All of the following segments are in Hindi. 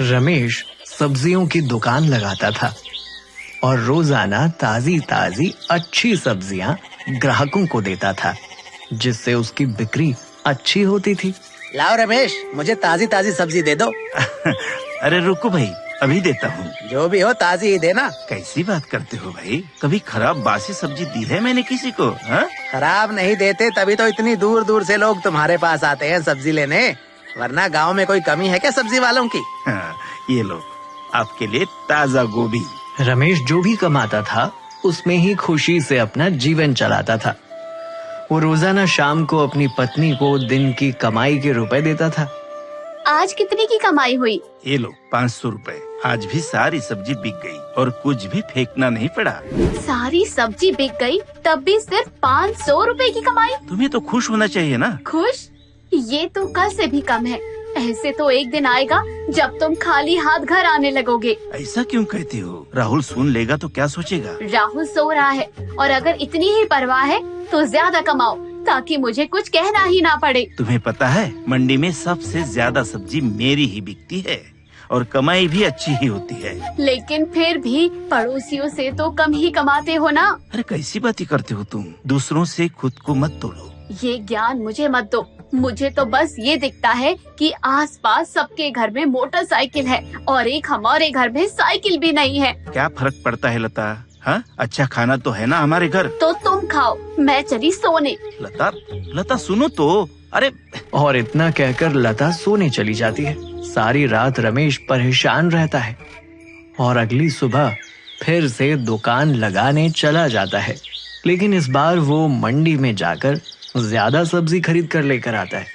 रमेश सब्जियों की दुकान लगाता था और रोजाना ताजी ताजी अच्छी सब्जियां ग्राहकों को देता था, जिससे उसकी बिक्री अच्छी होती थी। लाओ रमेश, मुझे ताजी ताजी सब्जी दे दो। अरे रुको भाई, अभी देता हूँ। जो भी हो ताजी ही देना। कैसी बात करते हो भाई, कभी खराब बासी सब्जी दी है मैंने किसी को? हा? खराब नहीं देते तभी तो इतनी दूर दूर से लोग तुम्हारे पास आते हैं सब्जी लेने, वरना गांव में कोई कमी है क्या सब्जी वालों की? हाँ, ये लो आपके लिए ताजा गोभी। रमेश जो भी कमाता था उसमें ही खुशी से अपना जीवन चलाता था। वो रोजाना शाम को अपनी पत्नी को दिन की कमाई के रुपए देता था। आज कितने की कमाई हुई? ये लो 500 रुपए। आज भी सारी सब्जी बिक गई और कुछ भी फेंकना नहीं पड़ा। सारी सब्जी बिक गई, तब भी सिर्फ 500 रुपए की कमाई। तुम्हें तो खुश होना चाहिए ना। खुश? ये तो कल से भी कम है। ऐसे तो एक दिन आएगा जब तुम खाली हाथ घर आने लगोगे। ऐसा क्यों कहती हो? राहुल सुन लेगा तो क्या सोचेगा? राहुल सो रहा है, और अगर इतनी ही परवाह है तो ज्यादा कमाओ ताकि मुझे कुछ कहना ही ना पड़े। तुम्हें पता है मंडी में सबसे ज्यादा सब्जी मेरी ही बिकती है और कमाई भी अच्छी ही होती है। लेकिन फिर भी पड़ोसियों से तो कम ही कमाते हो ना। अरे कैसी बातें करते हो तुम? दूसरों से खुद को मत तोड़ो। ये ज्ञान मुझे मत दो। मुझे तो बस ये दिखता है कि आसपास सबके घर में मोटरसाइकिल है और एक हमारे घर में साइकिल भी नहीं है। क्या फर्क पड़ता है लता? हाँ, अच्छा खाना तो है ना हमारे घर। तो तुम खाओ, मैं चली सोने। लता, लता सुनो तो। अरे और इतना कहकर लता सोने चली जाती है। सारी रात रमेश परेशान रहता है और अगली सुबह फिर से दुकान लगाने चला जाता है। लेकिन इस बार वो मंडी में जाकर ज्यादा सब्जी खरीद कर लेकर आता है।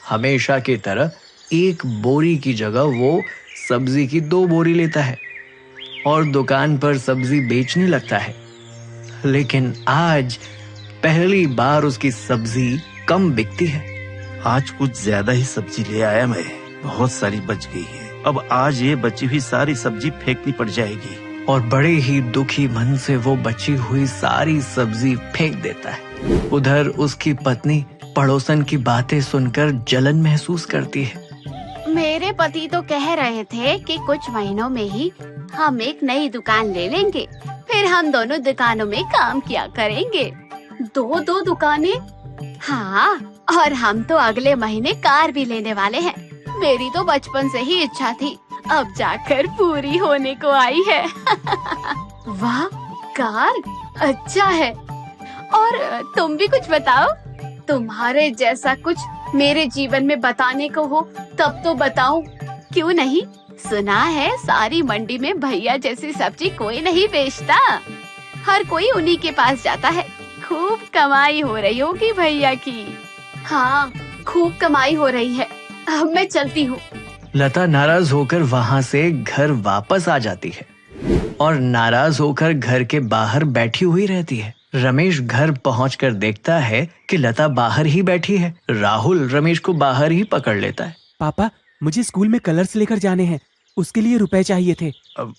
हमेशा की तरह एक बोरी की जगह वो सब्जी की 2 बोरी लेता है और दुकान पर सब्जी बेचने लगता है। लेकिन आज पहली बार उसकी सब्जी कम बिकती है। आज कुछ ज्यादा ही सब्जी ले आया मैं, बहुत सारी बच गई है। अब आज ये बची हुई सारी सब्जी फेंकनी पड़ जाएगी। और बड़े ही दुखी मन से वो बची हुई सारी सब्जी फेंक देता है। उधर उसकी पत्नी पड़ोसन की बातें सुनकर जलन महसूस करती है। मेरे पति तो कह रहे थे कि कुछ महीनों में ही हम एक नई दुकान ले लेंगे, फिर हम दोनों दुकानों में काम किया करेंगे। 2 दुकानें? हाँ, और हम तो अगले महीने कार भी लेने वाले हैं। मेरी तो बचपन से ही इच्छा थी, अब जाकर पूरी होने को आई है। वाह, कार अच्छा है। और तुम भी कुछ बताओ, तुम्हारे जैसा कुछ मेरे जीवन में बताने को हो तब तो बताओ। क्यों नहीं? सुना है सारी मंडी में भैया जैसी सब्जी कोई नहीं बेचता, हर कोई उन्हीं के पास जाता है। खूब कमाई हो रही होगी भैया की। हाँ, खूब कमाई हो रही है। अब मैं चलती हूँ। लता नाराज होकर वहाँ से घर वापस आ जाती है और नाराज होकर घर के बाहर बैठी हुई रहती है। रमेश घर पहुंचकर देखता है कि लता बाहर ही बैठी है। राहुल रमेश को बाहर ही पकड़ लेता है। पापा, मुझे स्कूल में कलर्स लेकर जाने हैं, उसके लिए रुपए चाहिए थे। अब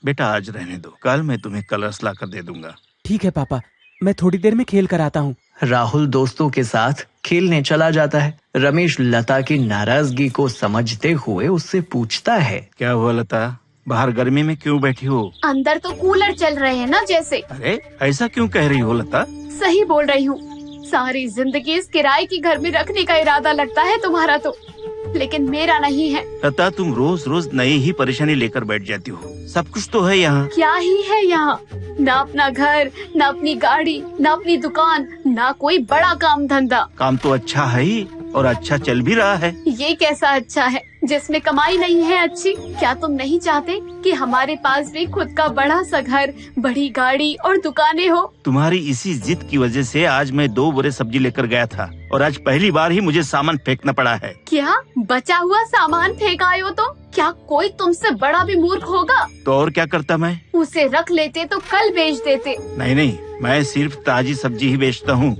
बेटा आज रहने दो, कल मैं तुम्हें कलर्स लाकर दे दूंगा। ठीक है पापा, मैं थोड़ी देर में खेल कर आता हूँ। राहुल दोस्तों के साथ खेलने चला जाता है। रमेश लता की नाराजगी को समझते हुए उससे पूछता है, क्या हुआ लता, बाहर गर्मी में क्यों बैठी हो? अंदर तो कूलर चल रहे हैं ना जैसे। अरे ऐसा क्यों कह रही हो लता? सही बोल रही हूँ। सारी जिंदगी इस किराए की घर में रखने का इरादा लगता है तुम्हारा तो, लेकिन मेरा नहीं है। लता, तुम रोज रोज नई ही परेशानी लेकर बैठ जाती हो। सब कुछ तो है यहाँ। क्या ही है यहाँ? ना अपना घर, ना अपनी गाड़ी, ना अपनी दुकान, ना कोई बड़ा काम धंधा। काम तो अच्छा है ही और अच्छा चल भी रहा है। ये कैसा अच्छा है जिसमें कमाई नहीं है अच्छी? क्या तुम नहीं चाहते कि हमारे पास भी खुद का बड़ा सा घर, बड़ी गाड़ी और दुकानें हो? तुम्हारी इसी जिद की वजह से आज मैं 2 बोरे सब्जी लेकर गया था और आज पहली बार ही मुझे सामान फेंकना पड़ा है। क्या बचा हुआ सामान फेंक आए हो तो? क्या कोई तुमसे बड़ा भी मूर्ख होगा? तो और क्या करता मैं? उसे रख लेते तो कल बेच देते। नहीं, मैं सिर्फ ताजी सब्जी ही बेचता हूँ।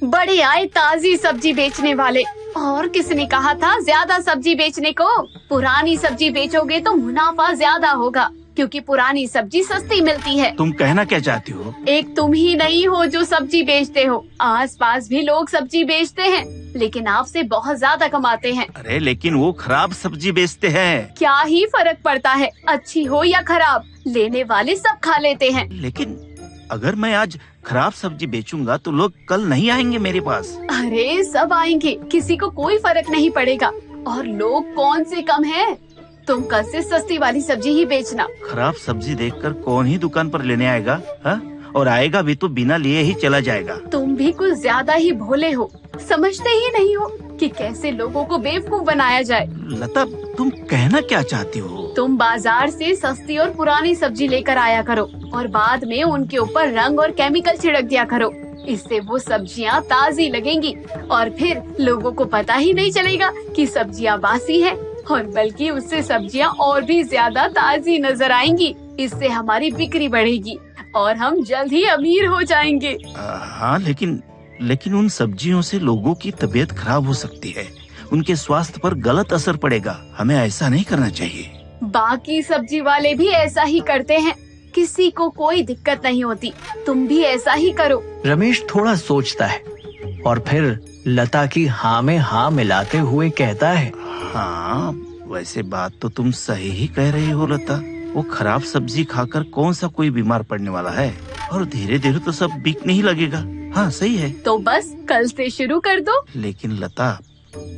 बड़े आए ताजी सब्जी बेचने वाले। और किसने कहा था ज्यादा सब्जी बेचने को? पुरानी सब्जी बेचोगे तो मुनाफा ज्यादा होगा। क्योंकि पुरानी सब्जी सस्ती मिलती है। तुम कहना क्या चाहती हो? एक तुम ही नहीं हो जो सब्जी बेचते हो, आसपास भी लोग सब्जी बेचते हैं, लेकिन आपसे बहुत ज्यादा कमाते हैं। अरे लेकिन वो खराब सब्जी बेचते हैं। क्या ही फर्क पड़ता है, अच्छी हो या खराब, लेने वाले सब खा लेते हैं। लेकिन अगर मैं आज खराब सब्जी बेचूंगा तो लोग कल नहीं आएंगे मेरे पास। अरे सब आएंगे, किसी को कोई फर्क नहीं पड़ेगा। और लोग कौन से कम हैं? तुम कल से सस्ती वाली सब्जी ही बेचना। खराब सब्जी देखकर कौन ही दुकान पर लेने आएगा? हा? और आएगा भी तो बिना लिए ही चला जाएगा। तुम भी कुछ ज्यादा ही भोले हो, समझते ही नहीं हो कि कैसे लोगों को बेवकूफ बनाया जाए। लता, तुम कहना क्या चाहती हो? तुम बाजार से सस्ती और पुरानी सब्जी लेकर आया करो और बाद में उनके ऊपर रंग और केमिकल छिड़क दिया करो। इससे वो सब्जियां ताजी लगेंगी और फिर लोगों को पता ही नहीं चलेगा कि सब्जियां बासी हैं, और बल्कि उससे सब्जियां और भी ज्यादा ताजी नजर आएंगी। इससे हमारी बिक्री बढ़ेगी और हम जल्द ही अमीर हो जाएंगे। हाँ, लेकिन उन सब्जियों से लोगों की तबीयत खराब हो सकती है, उनके स्वास्थ्य पर गलत असर पड़ेगा। हमें ऐसा नहीं करना चाहिए। बाकी सब्जी वाले भी ऐसा ही करते हैं, किसी को कोई दिक्कत नहीं होती। तुम भी ऐसा ही करो। रमेश थोड़ा सोचता है और फिर लता की हाँ में हाँ मिलाते हुए कहता है, हाँ, वैसे बात तो तुम सही ही कह रही हो लता। वो खराब सब्जी खाकर कौन सा कोई बीमार पड़ने वाला है, और धीरे धीरे तो सब बिकने ही लगेगा। हाँ, सही है। तो बस कल से शुरू कर दो। लेकिन लता,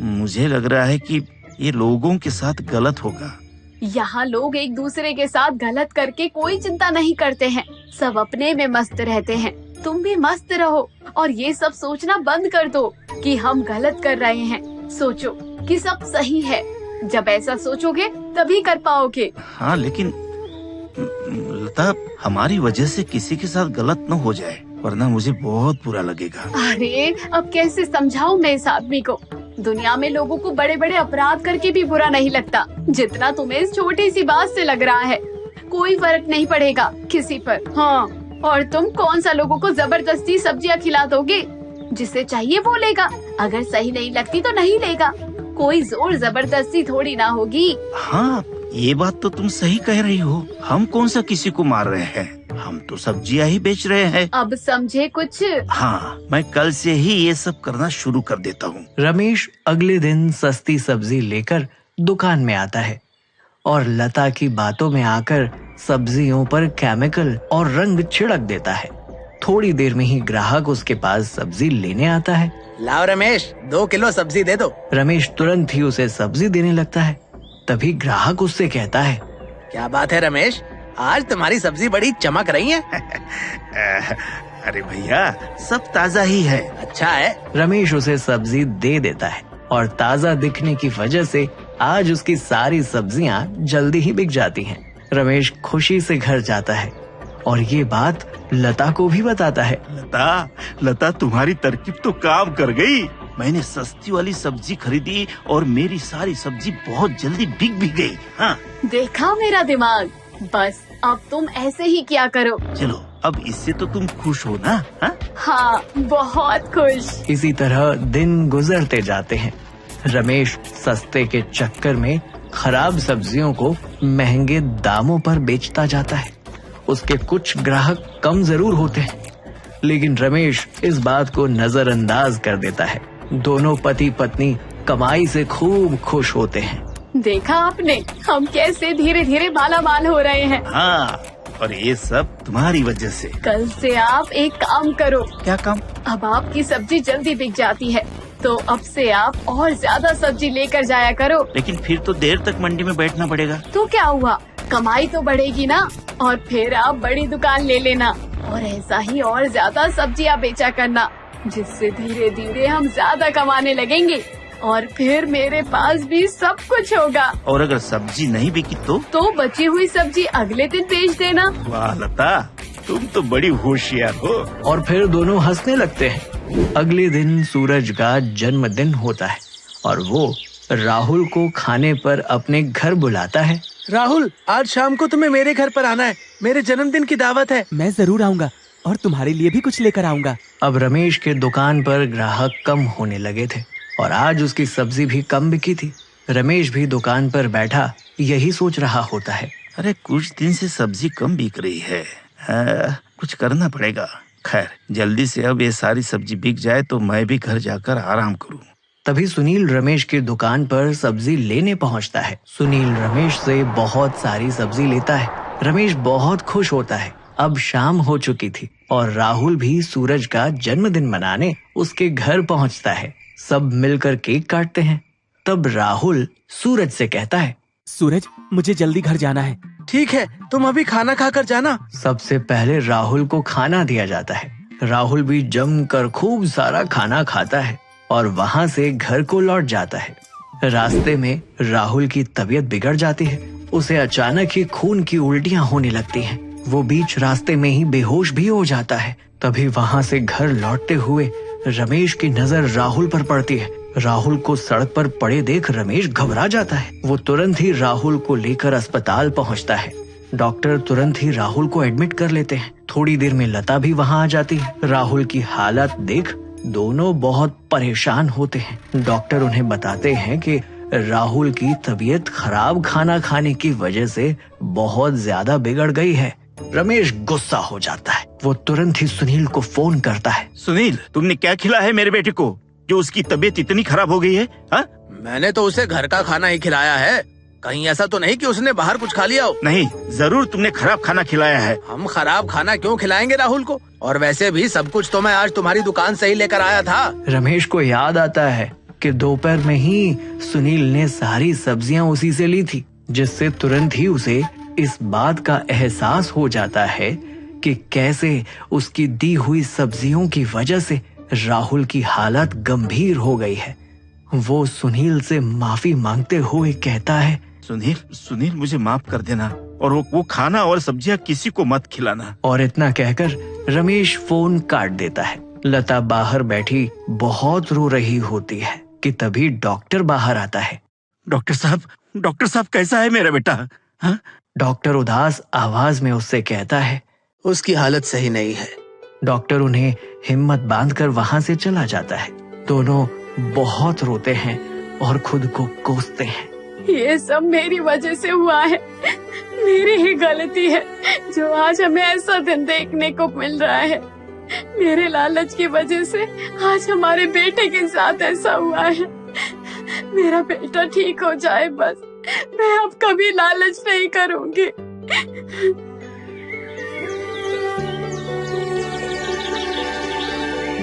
मुझे लग रहा है कि ये लोगों के साथ गलत होगा। यहाँ लोग एक दूसरे के साथ गलत करके कोई चिंता नहीं करते हैं, सब अपने में मस्त रहते हैं। तुम भी मस्त रहो और ये सब सोचना बंद कर दो कि हम गलत कर रहे हैं। सोचो कि सब सही है। जब ऐसा सोचोगे तभी कर पाओगे। हाँ, लेकिन लता, हमारी वजह से किसी के साथ गलत न हो जाए, वरना मुझे बहुत बुरा लगेगा। अरे अब कैसे समझाऊं मैं इस आदमी को? दुनिया में लोगों को बड़े बड़े अपराध करके भी बुरा नहीं लगता, जितना तुम्हें इस छोटी सी बात से लग रहा है। कोई फर्क नहीं पड़ेगा किसी पर। हाँ, और तुम कौन सा लोगों को जबरदस्ती सब्जियां खिला दोगे? जिसे चाहिए वो लेगा, अगर सही नहीं लगती तो नहीं लेगा। कोई जोर जबरदस्ती थोड़ी ना होगी। हाँ, ये बात तो तुम सही कह रही हो। हम कौन सा किसी को मार रहे हैं, हम तो सब्जियां ही बेच रहे हैं। अब समझे कुछ? हाँ, मैं कल से ही ये सब करना शुरू कर देता हूँ। रमेश अगले दिन सस्ती सब्जी लेकर दुकान में आता है और लता की बातों में आकर सब्जियों पर केमिकल और रंग छिड़क देता है। थोड़ी देर में ही ग्राहक उसके पास सब्जी लेने आता है। लाओ रमेश, 2 किलो सब्जी दे दो। रमेश तुरंत ही उसे सब्जी देने लगता है। तभी ग्राहक उससे कहता है, क्या बात है रमेश, आज तुम्हारी सब्जी बड़ी चमक रही है। अरे भैया, सब ताजा ही है। अच्छा है। रमेश उसे सब्जी दे देता है और ताजा दिखने की वजह से आज उसकी सारी सब्जियां जल्दी ही बिक जाती हैं। रमेश खुशी से घर जाता है और ये बात लता को भी बताता है। लता, तुम्हारी तरकीब तो काम कर गई। मैंने सस्ती वाली सब्जी खरीदी और मेरी सारी सब्जी बहुत जल्दी बिक भी गई। हाँ, देखा मेरा दिमाग? बस अब तुम ऐसे ही किया करो। चलो, अब इससे तो तुम खुश हो ना? हाँ, बहुत खुश। इसी तरह दिन गुजरते जाते हैं। रमेश सस्ते के चक्कर में खराब सब्जियों को महंगे दामों पर बेचता जाता है। उसके कुछ ग्राहक कम जरूर होते हैं, लेकिन रमेश इस बात को नजरअंदाज कर देता है। दोनों पति पत्नी कमाई से खूब खुश होते हैं। देखा आपने, हम कैसे धीरे धीरे माला माल हो रहे हैं। हाँ, और ये सब तुम्हारी वजह से। कल से आप एक काम करो। क्या काम? अब आपकी सब्जी जल्दी बिक जाती है, तो अब से आप और ज्यादा सब्जी लेकर जाया करो। लेकिन फिर तो देर तक मंडी में बैठना पड़ेगा। तो क्या हुआ, कमाई तो बढ़ेगी ना, और फिर आप बड़ी दुकान ले लेना और ऐसा ही और ज्यादा सब्जियां बेचा करना, जिससे धीरे धीरे हम ज्यादा कमाने लगेंगे और फिर मेरे पास भी सब कुछ होगा। और अगर सब्जी नहीं बिकी तो बची हुई सब्जी अगले दिन बेच देना। वाह लता, तुम तो बड़ी होशियार हो। और फिर दोनों हंसने लगते हैं। अगले दिन सूरज का जन्मदिन होता है और वो राहुल को खाने पर अपने घर बुलाता है। राहुल, आज शाम को तुम्हें मेरे घर पर आना है, मेरे जन्मदिन की दावत है। मैं जरूर आऊंगा और तुम्हारे लिए भी कुछ लेकर आऊंगा। अब रमेश के दुकान पर ग्राहक कम होने लगे थे और आज उसकी सब्जी भी कम बिकी थी। रमेश भी दुकान पर बैठा यही सोच रहा होता है। अरे कुछ दिन से सब्जी कम बिक रही है। कुछ करना पड़ेगा। खैर जल्दी से अब ये सारी सब्जी बिक जाए तो मैं भी घर जाकर आराम करूं। तभी सुनील रमेश की दुकान पर सब्जी लेने पहुंचता है। सुनील रमेश से बहुत सारी सब्जी लेता है। रमेश बहुत खुश होता है। अब शाम हो चुकी थी और राहुल भी सूरज का जन्मदिन मनाने उसके घर पहुंचता है। सब मिलकर केक काटते हैं। तब राहुल सूरज से कहता है, सूरज, मुझे जल्दी घर जाना है। ठीक है, तुम अभी खाना खाकर जाना। सबसे पहले राहुल को खाना दिया जाता है। राहुल भी जमकर खूब सारा खाना खाता है और वहाँ से घर को लौट जाता है। रास्ते में राहुल की तबीयत बिगड़ जाती है। उसे अचानक ही खून की उल्टियाँ होने लगती हैं। वो बीच रास्ते में ही बेहोश भी हो जाता है। तभी वहाँ से घर लौटते हुए रमेश की नजर राहुल पर पड़ती है। राहुल को सड़क पर पड़े देख रमेश घबरा जाता है। वो तुरंत ही राहुल को लेकर अस्पताल पहुँचता है। डॉक्टर तुरंत ही राहुल को एडमिट कर लेते हैं। थोड़ी देर में लता भी वहाँ आ जाती है। राहुल की हालत देख दोनों बहुत परेशान होते हैं। डॉक्टर उन्हें बताते हैं कि राहुल की तबीयत खराब खाना खाने की वजह से बहुत ज्यादा बिगड़ गई है। रमेश गुस्सा हो जाता है। वो तुरंत ही सुनील को फोन करता है। सुनील, तुमने क्या खिलाया है मेरे बेटे को जो उसकी तबीयत इतनी खराब हो गई है? हा? मैंने तो उसे घर का खाना ही खिलाया है। कहीं ऐसा तो नहीं कि उसने बाहर कुछ खा लिया हो? नहीं, जरूर तुमने खराब खाना खिलाया है। हम खराब खाना क्यों खिलाएंगे राहुल को? और वैसे भी सब कुछ तो मैं आज तुम्हारी दुकान से ही लेकर आया था। रमेश को याद आता है कि दोपहर में ही सुनील ने सारी सब्जियां उसी से ली थी, जिससे तुरंत ही उसे इस बात का एहसास हो जाता है कि कैसे उसकी दी हुई सब्जियों की वजह से राहुल की हालत गंभीर हो गई है। वो सुनील से माफी मांगते हुए कहता है, सुनील मुझे माफ कर देना और वो खाना और सब्जियां किसी को मत खिलाना। और इतना कहकर रमेश फोन काट देता है। लता बाहर बैठी बहुत रो रही होती है कि तभी डॉक्टर बाहर आता है। डॉक्टर साहब कैसा है मेरा बेटा? हा? डॉक्टर उदास आवाज में उससे कहता है, उसकी हालत सही नहीं है। डॉक्टर उन्हें हिम्मत बांधकर वहां से चला जाता है। दोनों बहुत रोते हैं और खुद को कोसते हैं। ये सब मेरी वजह से हुआ है। मेरी ही गलती है जो आज हमें ऐसा दिन देखने को मिल रहा है। मेरे लालच की वजह से आज हमारे बेटे के साथ ऐसा हुआ है। मेरा बेटा ठीक हो जाए बस। मैं अब कभी लालच नहीं करूंगी।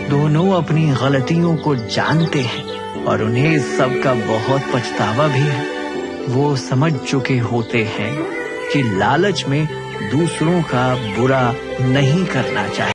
दोनों अपनी गलतियों को जानते हैं और उन्हें इस सब का बहुत पछतावा भी है। वो समझ चुके होते हैं कि लालच में दूसरों का बुरा नहीं करना चाहिए।